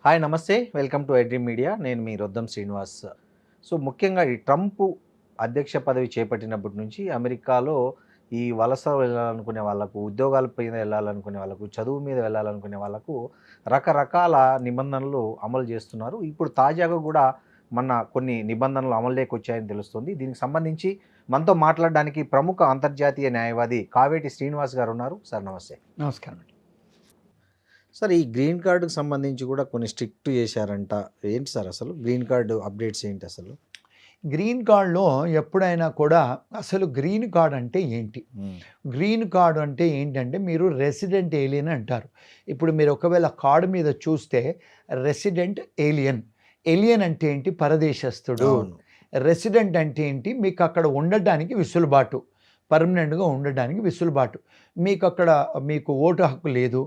Hi నమస్తే, welcome to iDream media. నేను మీ Roddam Srinivas. So ముఖ్యంగా ఈ ట్రంప్ అధ్యక్ష పదవి చేపట్టినప్పటి నుంచి అమెరికాలో ఈ వలస వెళ్ళాలనుకునే వాళ్ళకు, ఉద్యోగాల మీద వెళ్ళాలనుకునే వాళ్ళకు, చదువు మీద వెళ్ళాలనుకునే వాళ్ళకు రకరకాల నిబంధనలు అమలు చేస్తున్నారు. ఇప్పుడు తాజాగా కూడా కొన్ని నిబంధనలు అమలులోకి వచ్చాయని తెలుస్తుంది. దీనికి సంబంధించి మనతో మాట్లాడడానికి ప్రముఖ అంతర్జాతీయ న్యాయవాది కావేటి శ్రీనివాస్ గారు ఉన్నారు. సార్ నమస్తే. నమస్కారం. సార్, ఈ గ్రీన్ కార్డుకు సంబంధించి కూడా కొన్ని స్ట్రిక్ట్ చేశారంట. ఏంటి సార్ అసలు గ్రీన్ కార్డు అప్డేట్స్ ఏంటి అసలు? గ్రీన్ కార్డులో ఎప్పుడైనా కూడా అసలు గ్రీన్ కార్డ్ అంటే ఏంటి? గ్రీన్ కార్డు అంటే ఏంటంటే మీరు రెసిడెంట్ ఏలియన్ అంటారు. ఇప్పుడు మీరు ఒకవేళ కార్డు మీద చూస్తే రెసిడెంట్ ఏలియన్. ఏలియన్ అంటే ఏంటి? పరదేశస్థుడు. రెసిడెంట్ అంటే ఏంటి? మీకు అక్కడ ఉండడానికి వెసులుబాటు, పర్మనెంట్గా ఉండడానికి వెసులుబాటు. మీకు ఓటు హక్కు లేదు,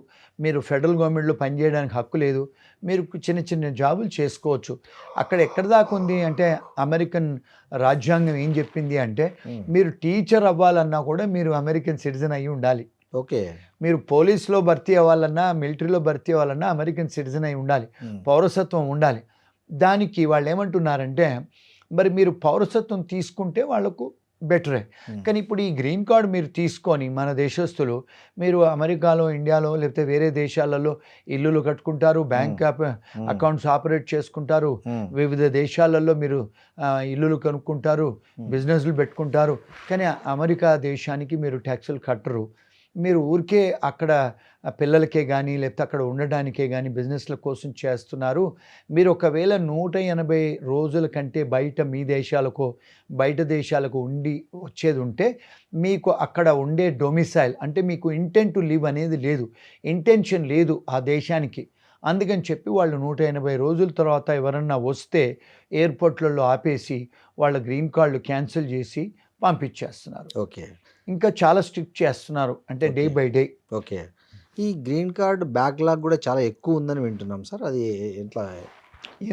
మీరు ఫెడరల్ గవర్నమెంట్లో పనిచేయడానికి హక్కు లేదు, మీరు చిన్న చిన్న జాబులు చేసుకోవచ్చు. అక్కడ ఎక్కడి దాకా ఉంది అంటే అమెరికన్ రాజ్యాంగం ఏం చెప్పింది అంటే మీరు టీచర్ అవ్వాలన్నా కూడా మీరు అమెరికన్ సిటిజన్ అయ్యి ఉండాలి. ఓకే. మీరు పోలీస్లో భర్తీ అవ్వాలన్నా, మిలిటరీలో భర్తీ అవ్వాలన్నా అమెరికన్ సిటిజన్ అయి ఉండాలి, పౌరసత్వం ఉండాలి. దానికి వాళ్ళు ఏమంటున్నారంటే మరి మీరు పౌరసత్వం తీసుకుంటే వాళ్ళకు బెటరే. కానీ ఇప్పుడు ఈ గ్రీన్ కార్డు మీరు తీసుకొని మన దేశస్తులు మీరు అమెరికాలో, ఇండియాలో లేకపోతే వేరే దేశాలలో ఇల్లులు కట్టుకుంటారు, బ్యాంక్ అకౌంట్స్ ఆపరేట్ చేసుకుంటారు, వివిధ దేశాలలో మీరు ఇల్లులు కొనుక్కుంటారు, బిజినెస్లు పెట్టుకుంటారు. కానీ అమెరికా దేశానికి మీరు ట్యాక్సులు కట్టరు. మీరు ఊరికే అక్కడ పిల్లలకే కానీ లేకపోతే అక్కడ ఉండడానికే కానీ బిజినెస్ల కోసం చేస్తున్నారు. మీరు ఒకవేళ 180 రోజుల కంటే బయట మీ దేశాలకు, బయట దేశాలకు వచ్చేది ఉంటే మీకు అక్కడ ఉండే డొమిసైల్ అంటే మీకు ఇంటెంట్ టు లివ్ అనేది లేదు, ఇంటెన్షన్ లేదు ఆ దేశానికి. అందుకని చెప్పి వాళ్ళు 180 రోజుల తర్వాత ఎవరన్నా వస్తే ఎయిర్పోర్ట్లలో ఆపేసి వాళ్ళ గ్రీన్ కార్డులు క్యాన్సిల్ చేసి పంపించేస్తున్నారు. ఓకే. ఇంకా చాలా స్ట్రిక్ట్ చేస్తున్నారు, అంటే డే బై డే. ఓకే. ఈ గ్రీన్ కార్డ్ బ్యాక్లాగ్ కూడా చాలా ఎక్కువ ఉందని వింటున్నాం సార్. అది ఎట్లా?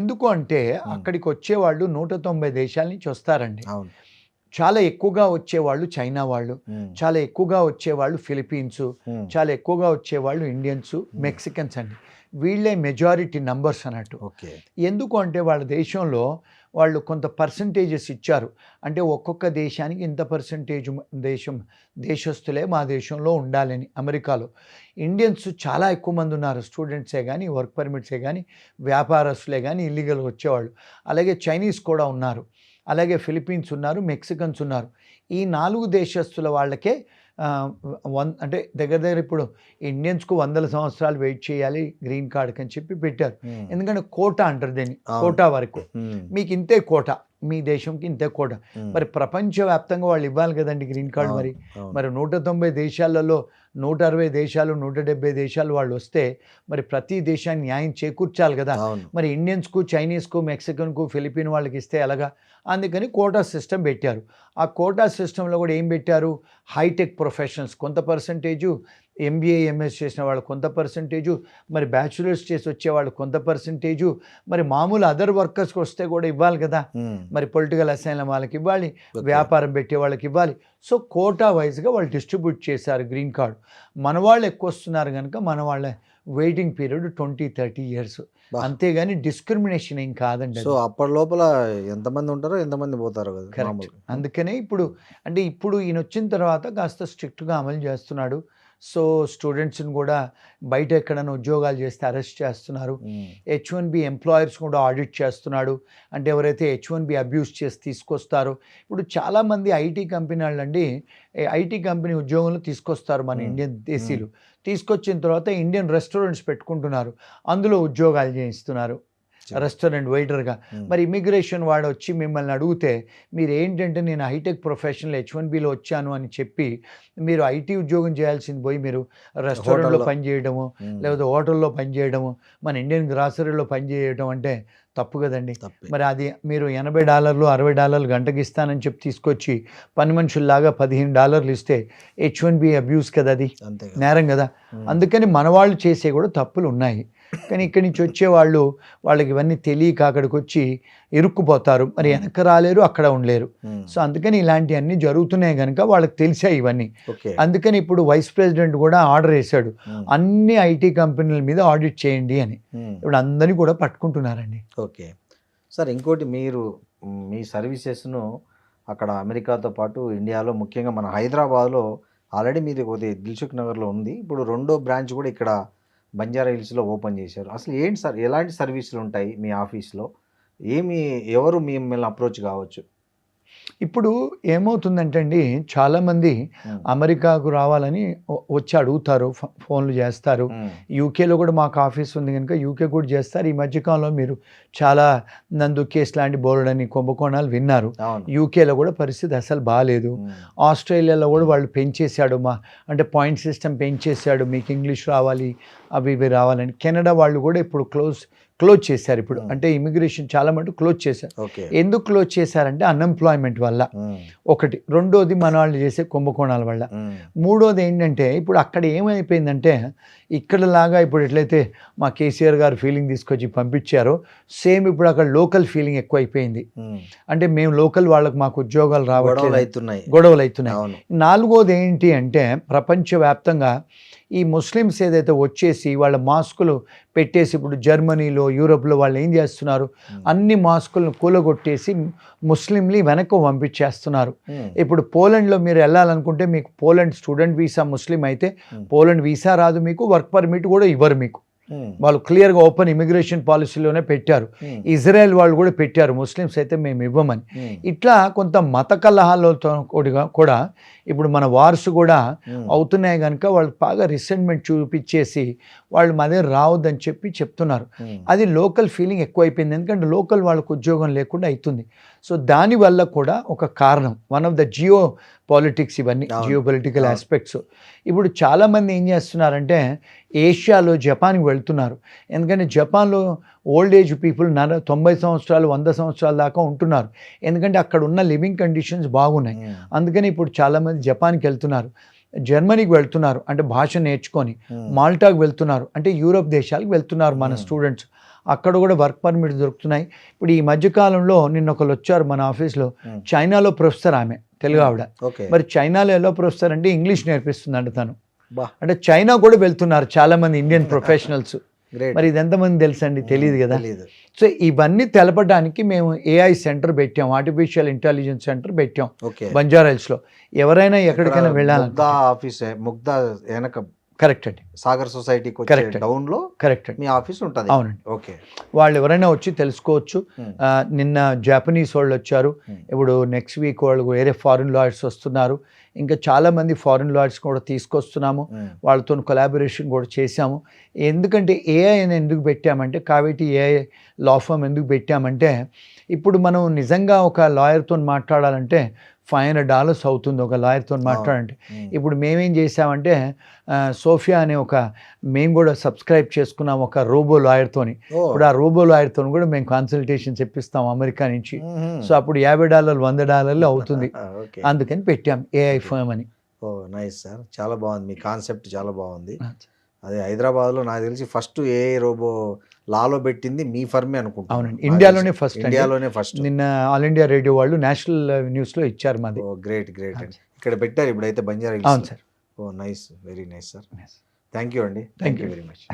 ఎందుకు అంటే అక్కడికి వచ్చేవాళ్ళు 190 దేశాల నుంచి వస్తారండి. అవును. చాలా ఎక్కువగా వచ్చేవాళ్ళు చైనా వాళ్ళు, చాలా ఎక్కువగా వచ్చేవాళ్ళు ఫిలిపీన్స్, చాలా ఎక్కువగా వచ్చేవాళ్ళు ఇండియన్స్, మెక్సికన్స్ అండి. వీళ్ళే మెజారిటీ నంబర్స్ అన్నట్టు. ఓకే. ఎందుకు అంటే వాళ్ళ దేశంలో వాళ్ళు కొంత పర్సంటేజెస్ ఇచ్చారు. అంటే ఒక్కొక్క దేశానికి ఇంత పర్సంటేజ్ దేశస్తులే మా దేశంలో ఉండాలని. అమెరికాలో ఇండియన్స్ చాలా ఎక్కువ మంది ఉన్నారు, స్టూడెంట్సే కానీ, వర్క్ పర్మిట్సే కానీ, వ్యాపారస్తులే కానీ, ఇల్లీగల్గా వచ్చేవాళ్ళు. అలాగే చైనీస్ కూడా ఉన్నారు, అలాగే ఫిలిపీన్స్ ఉన్నారు, మెక్సికన్స్ ఉన్నారు. ఈ 4 దేశస్తుల వాళ్ళకే అంటే దగ్గర ఇప్పుడు ఇండియన్స్కు 100 సంవత్సరాలు వెయిట్ చేయాలి గ్రీన్ కార్డ్కి అని చెప్పి పెట్టారు. ఎందుకంటే కోటా అంటారు దీన్ని, కోటా వరకు మీకు ఇంతే కోటా, మీ దేశంకి ఇంతే కోటా. మరి ప్రపంచవ్యాప్తంగా వాళ్ళు ఇవ్వాలి కదండి గ్రీన్ కార్డు. మరి 190 దేశాలలో 160 దేశాలు, 170 దేశాలు వాళ్ళు వస్తే మరి ప్రతి దేశాన్ని న్యాయం చేకూర్చాలి కదా. మరి ఇండియన్స్కు, చైనీస్కు, మెక్సికన్కు, ఫిలిపిన్ వాళ్ళకి ఇస్తే ఎలాగా? అందుకని కోటా సిస్టమ్ పెట్టారు. ఆ కోటా సిస్టంలో కూడా ఏం పెట్టారు? హైటెక్ ప్రొఫెషనల్స్ కొంత పర్సంటేజు, ఎంబీఏ, ఎంఎస్ చేసిన వాళ్ళు కొంత పర్సంటేజు, మరి బ్యాచులర్స్ చేసి వచ్చేవాళ్ళు కొంత పర్సంటేజు, మరి మామూలు అదర్ వర్కర్స్కి వస్తే కూడా ఇవ్వాలి కదా. మరి పొలిటికల్ అసైన్ల వాళ్ళకి ఇవ్వాలి, వ్యాపారం పెట్టే వాళ్ళకి ఇవ్వాలి. సో కోటా వైజ్గా వాళ్ళు డిస్ట్రిబ్యూట్ చేశారు గ్రీన్ కార్డు. మన వాళ్ళు ఎక్కువ వస్తున్నారు కనుక మన వాళ్ళ వెయిటింగ్ పీరియడ్ 20-30 years. అంతేగాని డిస్క్రిమినేషన్ ఏం కాదండి. సో అప్పటి లోపల ఎంతమంది ఉంటారో ఎంతమంది పోతారో కదా. కరెక్ట్. అందుకనే ఇప్పుడు ఈయన వచ్చిన తర్వాత కాస్త స్ట్రిక్ట్గా అమలు చేస్తున్నాడు. సో స్టూడెంట్స్ని కూడా బయట ఎక్కడైనా ఉద్యోగాలు చేస్తే అరెస్ట్ చేస్తున్నారు. H1B ఎంప్లాయర్స్ కూడా ఆడిట్ చేస్తున్నాడు. అంటే ఎవరైతే H1B అబ్యూస్ చేసి తీసుకొస్తారో, ఇప్పుడు చాలామంది ఐటీ కంపెనీ వాళ్ళండి ఐటీ కంపెనీ ఉద్యోగంలో తీసుకొస్తారు మన ఇండియన్ దేశీయులు. తీసుకొచ్చిన తర్వాత ఇండియన్ రెస్టారెంట్స్ పెట్టుకుంటున్నారు, అందులో ఉద్యోగాలు చేయిస్తున్నారు రెస్టారెంట్ వెయిటర్గా. మరి ఇమిగ్రేషన్ వాడు వచ్చి మిమ్మల్ని అడిగితే మీరు ఏంటంటే నేను హైటెక్ ప్రొఫెషనల్ H1Bలో వచ్చాను అని చెప్పి మీరు ఐటీ ఉద్యోగం చేయాల్సింది పోయి మీరు రెస్టారెంట్లో పనిచేయడము, లేకపోతే హోటల్లో పనిచేయడము, మన ఇండియన్ గ్రాసరీలో పనిచేయడం అంటే తప్పు కదండి. మరి అది మీరు $80, $60 గంటకి ఇస్తానని చెప్పి తీసుకొచ్చి పని మనుషుల్లాగా $15 ఇస్తే H1B అబ్యూస్ కదా, అది నేరం కదా. అందుకని మన వాళ్ళు చేసే కూడా తప్పులు ఉన్నాయి. కానీ ఇక్కడి నుంచి వచ్చేవాళ్ళు వాళ్ళకి ఇవన్నీ తెలియక అక్కడికి వచ్చి ఇరుక్కుపోతారు, మరి వెనక్కి రాలేరు, అక్కడ ఉండలేరు. సో అందుకని ఇలాంటివన్నీ జరుగుతున్నాయి కనుక వాళ్ళకి తెలిసాయి ఇవన్నీ. ఓకే. అందుకని ఇప్పుడు వైస్ ప్రెసిడెంట్ కూడా ఆర్డర్ వేశాడు, అన్ని ఐటీ కంపెనీల మీద ఆడిట్ చేయండి అని. ఇప్పుడు అందరినీ కూడా పట్టుకుంటున్నారండి. ఓకే సార్, ఇంకోటి మీరు మీ సర్వీసెస్ను అక్కడ అమెరికాతో పాటు ఇండియాలో ముఖ్యంగా మన హైదరాబాద్లో ఆల్రెడీ మీది కొద్ది దిల్సుఖ్ నగర్లో ఉంది, ఇప్పుడు రెండో బ్రాంచ్ కూడా ఇక్కడ బంజారా హిల్స్లో ఓపెన్ చేశారు. అసలు ఏంటి సార్, ఎలాంటి సర్వీసులు ఉంటాయి మీ ఆఫీస్లో, ఎవరు మిమ్మల్ని అప్రోచ్ కావచ్చు? ఇప్పుడు ఏమవుతుందంటే అండి, చాలామంది అమెరికాకు రావాలని వచ్చి అడుగుతారు, ఫోన్లు చేస్తారు. యూకేలో కూడా మాకు ఆఫీస్ ఉంది కనుక యూకే కూడా చేస్తారు. ఈ మధ్యకాలంలో మీరు చాలా నందు కేస్ లాంటి బోర్డని కుంభకోణాలు విన్నారు. యూకేలో కూడా పరిస్థితి అసలు బాగాలేదు. ఆస్ట్రేలియాలో కూడా వాళ్ళు పెంచేశాడు, అంటే పాయింట్ సిస్టమ్ పెంచేశాడు, మీకు ఇంగ్లీష్ రావాలి అవి ఇవి రావాలని. కెనడా వాళ్ళు కూడా ఇప్పుడు క్లోజ్ చేశారు. ఇప్పుడు అంటే ఇమిగ్రేషన్ చాలా మటుకు క్లోజ్ చేశారు. ఎందుకు క్లోజ్ చేశారంటే అన్ఎంప్లాయ్మెంట్ వల్ల ఒకటి, రెండోది మన వాళ్ళు చేసే కుంభకోణాల వల్ల, మూడోది ఏంటంటే ఇప్పుడు అక్కడ ఏమైపోయిందంటే ఇక్కడలాగా ఇప్పుడు ఎట్లయితే మా కేసీఆర్ గారు ఫీలింగ్ తీసుకొచ్చి పంపించారో సేమ్ ఇప్పుడు అక్కడ లోకల్ ఫీలింగ్ ఎక్కువ అయిపోయింది. అంటే మేము లోకల్ వాళ్ళకి మాకు ఉద్యోగాలు రావట్లేదు, గొడవలు అవుతున్నాయి. నాలుగోది ఏంటి అంటే ప్రపంచవ్యాప్తంగా ఈ ముస్లిమ్స్ ఏదైతే వచ్చేసి వాళ్ళ మాస్కులు పెట్టేసి ఇప్పుడు జర్మనీలో యూరోప్లో వాళ్ళు ఏం చేస్తున్నారు, అన్ని మాస్కులను కూలగొట్టేసి ముస్లింని వెనక్కి పంపించేస్తున్నారు. ఇప్పుడు పోలాండ్లో మీరు వెళ్ళాలనుకుంటే మీకు పోలాండ్ స్టూడెంట్ వీసా ముస్లిం అయితే పోలాండ్ వీసా రాదు, మీకు వర్క్ పర్మిట్ కూడా ఇవ్వరు. మీకు వాళ్ళు క్లియర్గా ఓపెన్ ఇమిగ్రేషన్ పాలసీలోనే పెట్టారు. ఇజ్రాయెల్ వాళ్ళు కూడా పెట్టారు, ముస్లిమ్స్ అయితే మేము ఇవ్వమని. ఇట్లా కొంత మత కలహాలతో కూడా ఇప్పుడు మన వార్స్ కూడా అవుతున్నాయి కనుక వాళ్ళు బాగా రిసెంట్మెంట్ చూపించేసి వాళ్ళు మదే రావద్దని చెప్తున్నారు. అది లోకల్ ఫీలింగ్ ఎక్కువైపోయింది, ఎందుకంటే లోకల్ వాళ్ళకు ఉద్యోగం లేకుండా అవుతుంది. సో దానివల్ల కూడా ఒక కారణం, one of the geo politics, ఇవన్నీ జియో పొలిటికల్ ఆస్పెక్ట్స్. ఇప్పుడు చాలామంది ఏం చేస్తున్నారంటే ఏషియాలో జపాన్కి వెళ్తున్నారు, ఎందుకంటే జపాన్లో ఓల్డ్ ఏజ్ పీపుల్ 90 సంవత్సరాలు 100 సంవత్సరాల దాకా ఉంటున్నారు, ఎందుకంటే అక్కడ ఉన్న లివింగ్ కండిషన్స్ బాగున్నాయి. అందుకని ఇప్పుడు చాలామంది జపాన్కి వెళ్తున్నారు, జర్మనీకి వెళ్తున్నారు అంటే భాష నేర్చుకొని, మాల్టాకి వెళ్తున్నారు అంటే యూరోప్ దేశాలకు వెళ్తున్నారు మన స్టూడెంట్స్. అక్కడ కూడా వర్క్ పర్మిట్స్ దొరుకుతున్నాయి. ఇప్పుడు ఈ మధ్యకాలంలో నిన్న ఒకరు వచ్చారు మన ఆఫీస్లో, చైనాలో ప్రొఫెసర్, ఆమె తెలుగు ఆవిడ. మరి చైనాలో ఎలా ప్రొఫెసర్ అంటే ఇంగ్లీష్ నేర్పిస్తుందంట తను. అంటే చైనా కూడా వెళ్తున్నారు చాలామంది ఇండియన్ ప్రొఫెషనల్స్. మరి ఇది ఎంతమంది తెలుసండి, తెలియదు కదా. సో ఇవన్నీ తెలపడానికి మేము ఏఐ సెంటర్ పెట్టాం, ఆర్టిఫిషియల్ ఇంటెలిజెన్స్ సెంటర్ పెట్టాం బంజారా హిల్స్లో. ఎవరైనా ఎక్కడికైనా వెళ్ళాలి, కరెక్ట్ అండి, సాగర్ సొసైటీ డౌన్ లో కరెక్ట్ మీ ఆఫీస్ ఉంటుంది. అవునండి. ఓకే, వాళ్ళు ఎవరైనా వచ్చి తెలుసుకోవచ్చు. నిన్న జాపనీస్ వాళ్ళు వచ్చారు, ఇప్పుడు నెక్స్ట్ వీక్ వాళ్ళు వేరే ఫారిన్ లాయర్స్ వస్తున్నారు, ఇంకా చాలామంది ఫారిన్ లాయర్స్ కూడా తీసుకొస్తున్నాము, వాళ్ళతో కొలాబరేషన్ కూడా చేశాము. ఎందుకంటే ఏఐ అని ఎందుకు పెట్టామంటే, కావేటి ఏఐ లా ఫర్మ్ ఎందుకు పెట్టామంటే, ఇప్పుడు మనం నిజంగా ఒక లాయర్తో మాట్లాడాలంటే $500 అవుతుంది ఒక లాయర్తో మాట్లాడంటే. ఇప్పుడు మేమేం చేసామంటే సోఫియా అనే మేము కూడా సబ్స్క్రైబ్ చేసుకున్నాం ఒక రోబో లాయర్తోని. ఇప్పుడు ఆ రోబో లాయర్తో కూడా మేము కన్సల్టేషన్ చెప్పిస్తాం అమెరికా నుంచి. సో అప్పుడు $50 $100 అవుతుంది, అందుకని పెట్టాం ఏఐ ఫర్మ్ అని. నైస్ సార్, చాలా బాగుంది మీ కాన్సెప్ట్, చాలా బాగుంది. అదే హైదరాబాద్లో నాకు తెలిసి ఫస్ట్ ఏఐ రోబో లాలో పెట్టింది మీ ఫర్మే అనుకుంటున్నాను. అవునండి, ఇండియాలోనే ఫస్ట్. నిన్న ఆల్ ఇండియా రేడియో వాళ్ళు నేషనల్ న్యూస్లో ఇచ్చారు మాది. గ్రేట్ అండి, ఇక్కడ పెట్టారు ఇప్పుడైతే బంజారా హిల్స్. అవును sir. Nice, very nice sir. Thank you అండి, థ్యాంక్ యూ వెరీ మచ్.